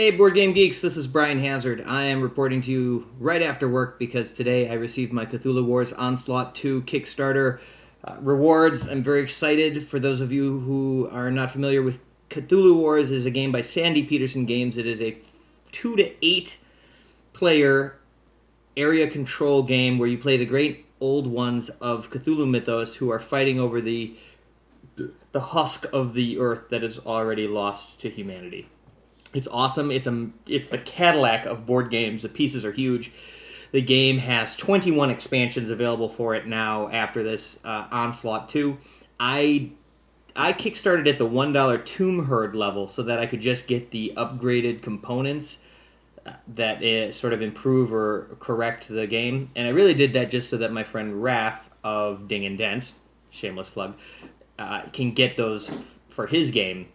Hey, Board Game Geeks, this is Brian Hazard. I am reporting to you right after work because today I received my Cthulhu Wars Onslaught Two Kickstarter rewards. I'm very excited. For those of you who are not familiar with Cthulhu Wars, it is a game by Sandy Peterson Games. It is a 2 to 8 player area control game where you play the great old ones of Cthulhu mythos who are fighting over the husk of the earth that is already lost to humanity. It's awesome. It's the Cadillac of board games. The pieces are huge. The game has 21 expansions available for it now after this Onslaught 2. I kickstarted at the $1 Tomb Herd level so that I could just get the upgraded components that sort of improve or correct the game. And I really did that just so that my friend Raph of Ding and Dent, shameless plug, can get those for his game.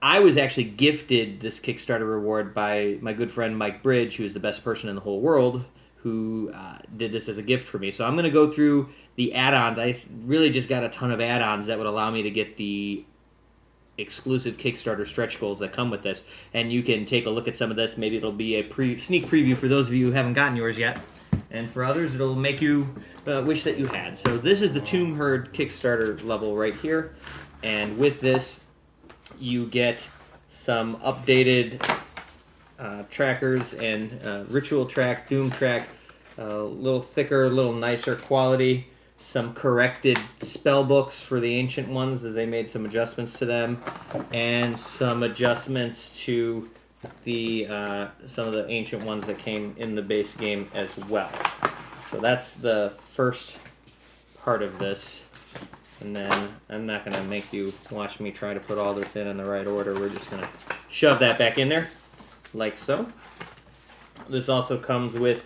I was actually gifted this Kickstarter reward by my good friend Mike Bridge, who is the best person in the whole world, who did this as a gift for me. So I'm going to go through the add-ons. I really just got a ton of add-ons that would allow me to get the exclusive Kickstarter stretch goals that come with this. And you can take a look at some of this. Maybe it'll be a sneak preview for those of you who haven't gotten yours yet. And for others, it'll make you wish that you had. So this is the Tomb Herd Kickstarter level right here. And with this, you get some updated trackers and ritual track, doom track, a little thicker, a little nicer quality, some corrected spell books for the ancient ones as they made some adjustments to them, and some adjustments to the some of the ancient ones that came in the base game as well. So that's the first part of this. And then I'm not going to make you watch me try to put all this in the right order. We're just going to shove that back in there, like so. This also comes with,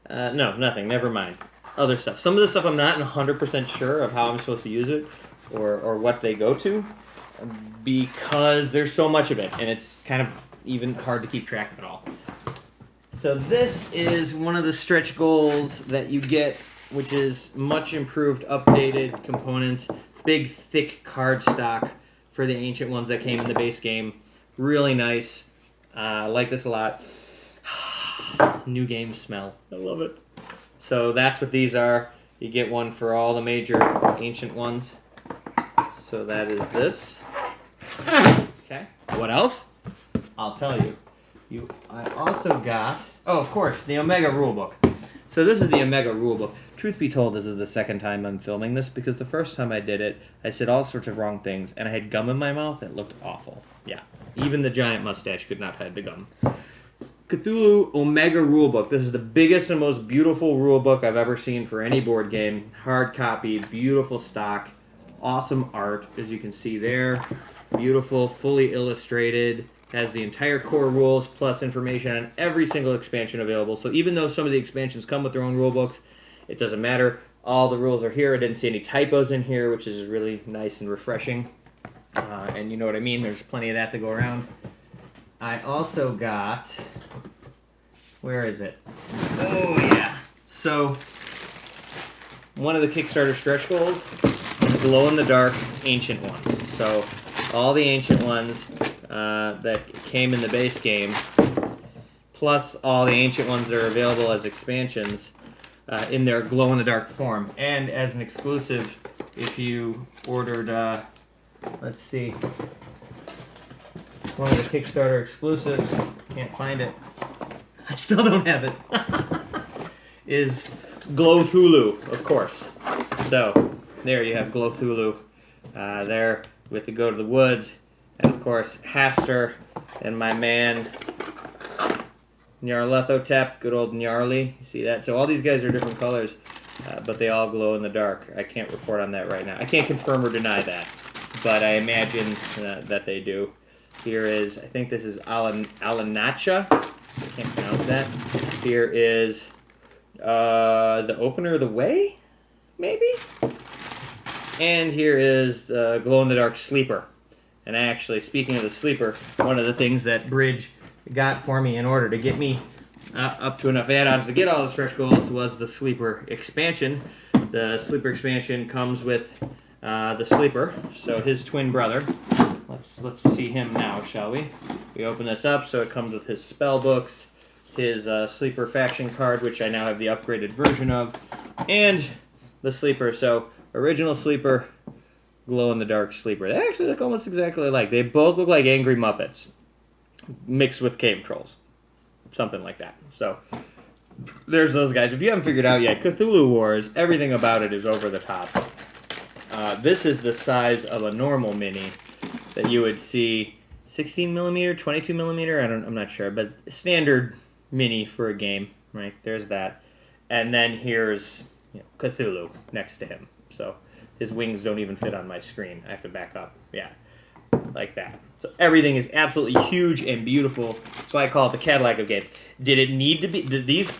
no, nothing, never mind. Other stuff. Some of the stuff I'm not 100% sure of how I'm supposed to use it or what they go to because there's so much of it, and it's kind of even hard to keep track of it all. So this is one of the stretch goals that you get, which is much improved, updated components, big, thick card stock for the ancient ones that came in the base game. Really nice. I like this a lot. New game smell. I love it. So that's what these are. You get one for all the major ancient ones. So that is this. Okay. What else? I'll tell you. I also got, oh, of course, the Omega Rulebook. So this is the Omega Rulebook. Truth be told, this is the second time I'm filming this because the first time I did it, I said all sorts of wrong things, and I had gum in my mouth that looked awful. Yeah, even the giant mustache could not hide the gum. Cthulhu Omega Rulebook. This is the biggest and most beautiful rulebook I've ever seen for any board game. Hard copy, beautiful stock, awesome art, as you can see there. Beautiful, fully illustrated. Has the entire core rules plus information on every single expansion available. So even though some of the expansions come with their own rulebooks, it doesn't matter. All the rules are here. I didn't see any typos in here, which is really nice and refreshing. And you know what I mean. There's plenty of that to go around. I also got... Where is it? Oh, yeah. So, one of the Kickstarter stretch goals is glow-in-the-dark ancient ones. So, all the ancient ones that came in the base game, plus all the ancient ones that are available as expansions in their glow-in-the-dark form. And as an exclusive, if you ordered, let's see, one of the Kickstarter exclusives, can't find it, I still don't have it, is Glow Cthulhu, of course. So, there you have Glow Cthulhu there with the Go to the Woods. And of course, Haster and my man Nyarlathotep, good old Gnarly. You see that? So all these guys are different colors, but they all glow in the dark. I can't report on that right now. I can't confirm or deny that, but I imagine that they do. Here is, I think this is Alanacha. I can't pronounce that. Here is the Opener of the Way, maybe? And here is the glow-in-the-dark Sleeper. And actually, speaking of the Sleeper, one of the things that Bridge got for me in order to get me up to enough add-ons to get all the stretch goals was the Sleeper expansion. The Sleeper expansion comes with the Sleeper, so his twin brother. Let's let's see him now, shall we? We open this up, so it comes with his spell books, his sleeper faction card, which I now have the upgraded version of, and the sleeper. So original sleeper, glow in the dark sleeper. They actually look almost exactly alike. They both look like angry Muppets mixed with cave trolls, something like that. So there's those guys. If you haven't figured out yet, Cthulhu Wars, everything about it is over the top. This is the size of a normal mini that you would see, 16 millimeter, 22 millimeter. I'm not sure, but standard mini for a game, right? There's that, and then here's Cthulhu next to him. So his wings don't even fit on my screen. I have to back up. Yeah, like that. So everything is absolutely huge and beautiful. That's why I call it the Cadillac of games. Did it need to be? These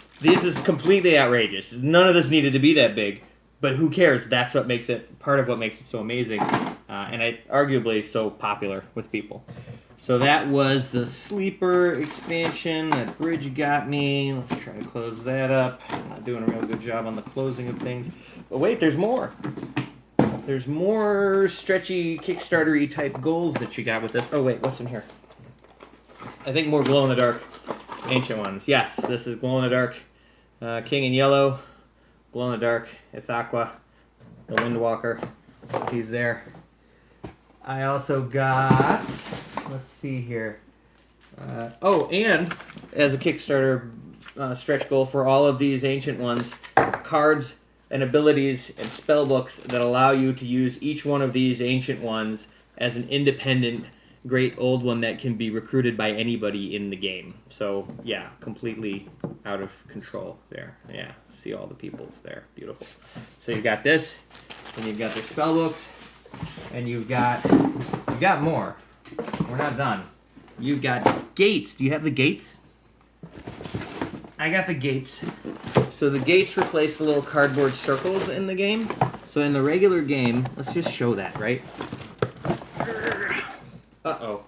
is completely outrageous. None of this needed to be that big. But who cares? That's what makes it, part of what makes it so amazing, and arguably so popular with people. So that was the sleeper expansion. That bridge got me. Let's try to close that up. I'm not doing a real good job on the closing of things. But wait, there's more. There's more stretchy Kickstarter-y type goals that you got with this. Oh wait, what's in here? I think more glow-in-the-dark ancient ones. Yes, this is glow-in-the-dark King in Yellow. Glow-in-the-dark, Ithaqua, the Windwalker, he's there. I also got, let's see here. And as a Kickstarter stretch goal for all of these ancient ones, cards and abilities and spell books that allow you to use each one of these ancient ones as an independent, great old one that can be recruited by anybody in the game. So, yeah, completely out of control there. Yeah, see all the peoples there. Beautiful. So you've got this, and you've got their spell books, and you've got more. We're not done. You've got gates. Do you have the gates? I got the gates. So the gates replace the little cardboard circles in the game. So in the regular game, let's just show that, right? Uh-oh.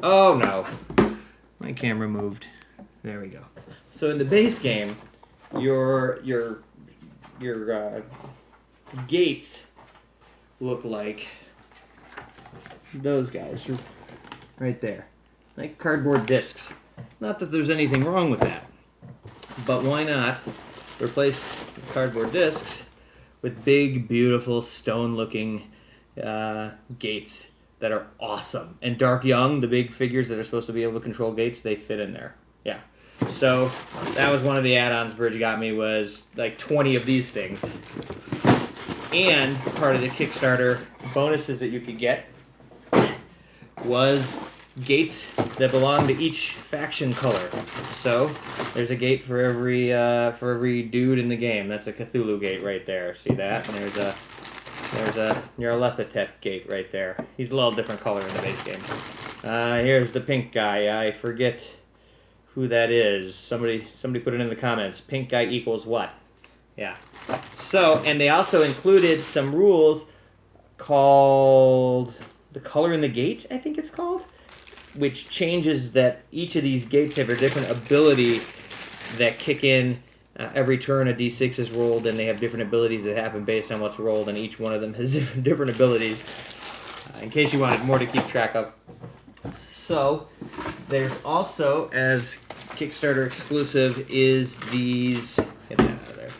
Oh, no. My camera moved. There we go. So in the base game, your gates look like those guys right there. Like cardboard discs. Not that there's anything wrong with that. But why not replace cardboard discs with big, beautiful, stone-looking gates that are awesome. And Dark Young, the big figures that are supposed to be able to control gates, they fit in there. Yeah. So that was one of the add-ons Bridge got me, was like 20 of these things. And part of the Kickstarter bonuses that you could get was gates that belong to each faction color. So there's a gate for every dude in the game. That's a Cthulhu gate right there. See that? And there's a Nyarlathotep gate right there. He's a little different color in the base game. Here's the pink guy. I forget who that is. Somebody put it in the comments. Pink guy equals what? Yeah. So, and they also included some rules called the color in the gate, I think it's called, which changes that each of these gates have a different ability that kick in every turn. A d6 is rolled, and they have different abilities that happen based on what's rolled, and each one of them has different abilities, in case you wanted more to keep track of. So there's also, as Kickstarter exclusive, is these... Get that out of there.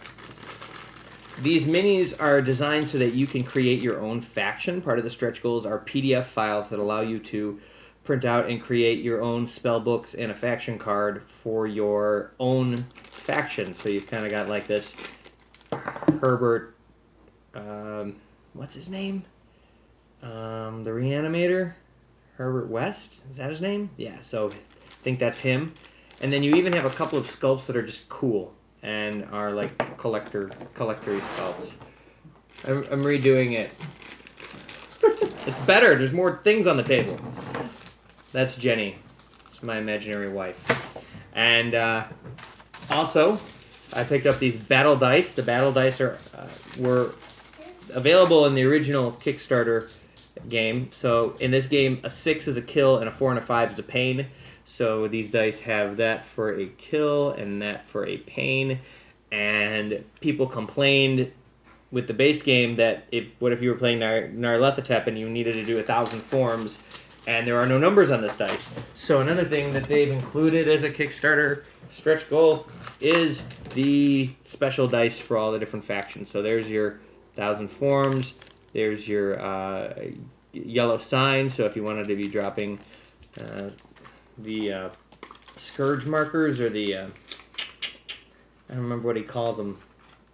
These minis are designed so that you can create your own faction. Part of the stretch goals are PDF files that allow you to print out and create your own spell books and a faction card for your own faction. So you've kind of got like this Herbert, what's his name? The Reanimator? Herbert West? Is that his name? Yeah, so I think that's him. And then you even have a couple of sculpts that are just cool and are like collector-y sculpts. I'm redoing it. It's better. There's more things on the table. That's Jenny. It's my imaginary wife. And also, I picked up these battle dice. The battle dice were available in the original Kickstarter game. So in this game, a 6 is a kill and a 4 and a 5 is a pain. So these dice have that for a kill and that for a pain. And people complained with the base game that what if you were playing Nyarlathotep and you needed to do 1,000 forms And there are no numbers on this dice. So another thing that they've included as a Kickstarter stretch goal is the special dice for all the different factions. So there's your 1,000 forms. There's your yellow sign. So if you wanted to be dropping the scourge markers or the... I don't remember what he calls them.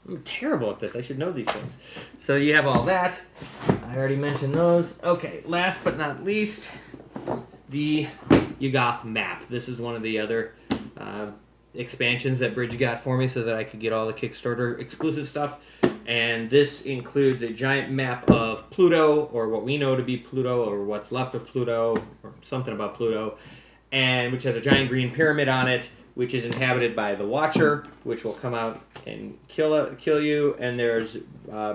I'm terrible at this. I should know these things. So you have all that. I already mentioned those. Okay, last but not least, the Yuggoth map. This is one of the other expansions that Bridge got for me so that I could get all the Kickstarter exclusive stuff. And this includes a giant map of Pluto, or what we know to be Pluto, or what's left of Pluto, or something about Pluto, and which has a giant green pyramid on it, which is inhabited by the Watcher, which will come out and kill you. And there's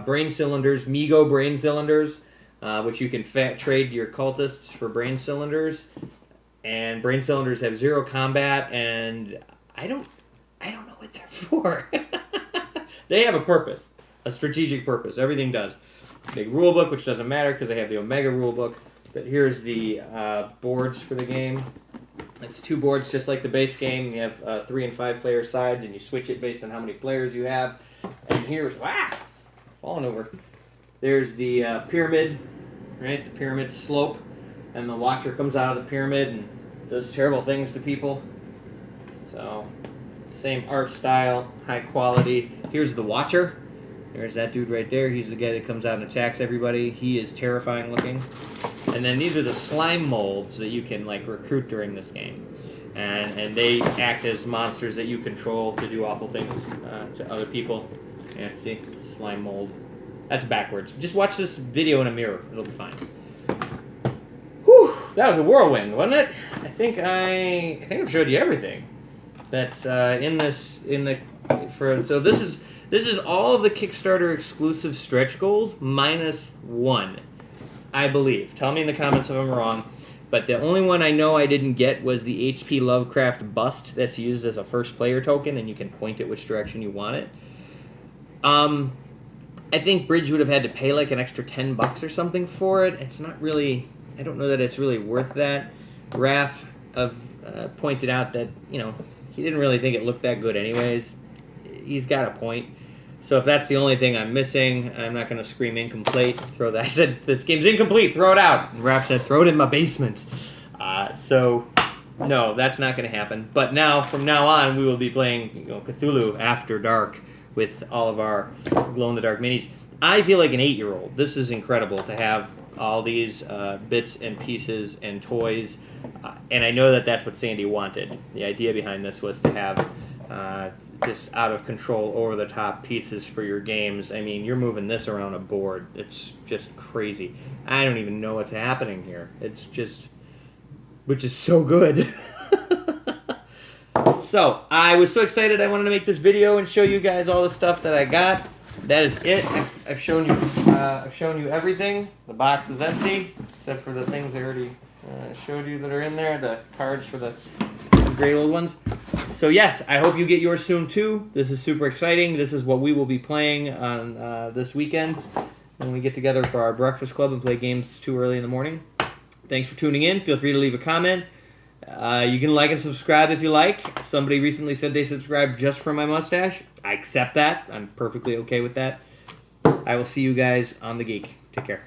brain cylinders, Mego brain cylinders, which you can trade your cultists for brain cylinders. And brain cylinders have 0 combat, and I don't know what they're for. They have a purpose, a strategic purpose. Everything does. Big rulebook, which doesn't matter because they have the Omega rulebook. But here's the boards for the game. It's 2 boards just like the base game. You have 3 and 5 player sides, and you switch it based on how many players you have. And here's, falling over. There's the pyramid, right? The pyramid slope, and the Watcher comes out of the pyramid and does terrible things to people. So, same art style, high quality. Here's the Watcher. There's that dude right there. He's the guy that comes out and attacks everybody. He is terrifying looking. And then these are the slime molds that you can recruit during this game. And they act as monsters that you control to do awful things to other people. Yeah, see? Slime mold. That's backwards. Just watch this video in a mirror. It'll be fine. Whew! That was a whirlwind, wasn't it? I think I've showed you everything that's in this. So this is all of the Kickstarter exclusive stretch goals minus 1. I believe. Tell me in the comments if I'm wrong. But the only one I know I didn't get was the H.P. Lovecraft bust that's used as a first player token, and you can point it which direction you want it. I think Bridge would have had to pay an extra $10 or something for it. It's not really... I don't know that it's really worth that. Raph pointed out that, he didn't really think it looked that good anyways. He's got a point. So if that's the only thing I'm missing, I'm not going to scream incomplete. Throw that. I said, this game's incomplete. Throw it out. And Raph said, throw it in my basement. So, no, that's not going to happen. But from now on, we will be playing Cthulhu After Dark with all of our glow-in-the-dark minis. I feel like an 8-year-old. This is incredible to have all these bits and pieces and toys. And I know that that's what Sandy wanted. The idea behind this was to have... just out of control, over-the-top pieces for your games. I mean, you're moving this around a board. It's just crazy. I don't even know what's happening here. It's just... which is so good. So, I was so excited I wanted to make this video and show you guys all the stuff that I got. That is it. I've shown you everything. The box is empty, except for the things I already showed you that are in there, the cards for the gray little ones. So yes, I hope you get yours soon too. This is super exciting. This is what we will be playing on this weekend when we get together for our breakfast club and play games too early in the morning. Thanks for tuning in. Feel free to leave a comment. You can like and subscribe if you like. Somebody recently said they subscribed just for my mustache. I accept that. I'm perfectly okay with that. I will see you guys on The Geek. Take care.